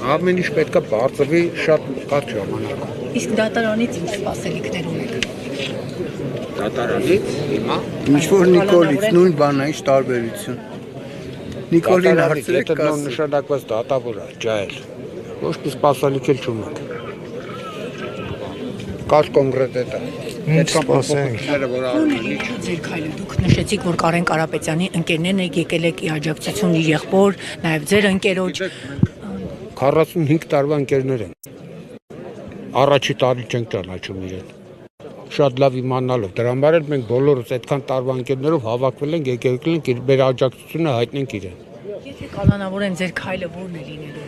Ամեն ինչ պետք է բարձրվի շատ կարճ ժամանակով։ Իսկ դատարանից ինչ սպասելիքներ ունեք։ Դատարանից հիմա Ինչ որ Նիկոլից նույն բանն է, ինչ տարբերություն։ Նիկոլին հարցրեք կաս։ նշանակված դատավոր է, ջահել։ Ոչ մի սպասելիք էլ չունենք։ Կաս կոնկրետ է դա։ Ինչ սպասենք։ Ո՞րն է ինքնու ձեր քայլը։ Դուք նշեցիք, որ Կարեն Կարապետյանի ընկերներն եք եկել եք ի աջակցություն իր եղբոր, նաև ձեր ընկերոջ։ 45 տարվա ընկերներ են։ Առաջի տարի չենք ճանաչում իրեն։ Շատ լավ իմանալով։ Դրա համար էլ մենք բոլորս այդքան տարվա ընկերներով հավաքվել ենք, եկել ենք մեր աջակցությունը հայտնենք իրեն։ Եթե կանոնավորեն ձեր քայլը ո՞րն է լինելու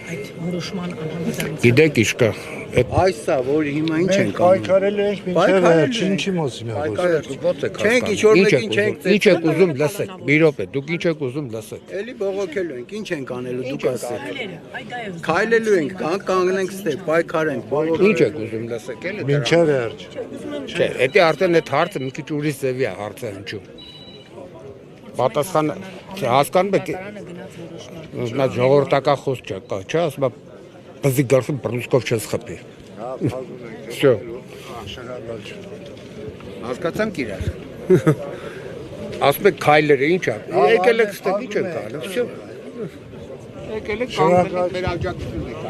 այդ որոշման անհամաձայնության։ Գիտեք ինչ կա։ Այս է, որ հիմա ինչ ենք անում։ Պայքարել ենք մինչև վերջ, ինչի մասին է խոսքը։ Չենք ինչ որ մեկին չենք Ինչ եք ուզում լսեք։ Մի րոպե, դուք ինչ եք ուզում լսեք։ Էլի բողոքելու ենք, ինչ ենք անելու դուք ասեք։ Այդ դա է ուզում։ Քայլելու ենք, կանգնենք ստե, պայքարենք, բոլորը։ Ինչ եք ուզում լսեք, էլի։ Մինչև վերջ։ Չէ, դա արդեն այդ հարցը մի քիչ ուրիշ ձևի է հարցը հնչում։ Պատասխան հասկանում եք, նա ժողովրդական խոսք չկա, չէ, ասում է բզի գլխի բռնցքով չես խփի։ Всё։ Հասկացանք իրար։ Ասում եք քայլերը ի՞նչ է։ Եկել եք ստեղ ինչ ենք անում, всё։ Եկել եք կանգնել մեր աջակցությունը։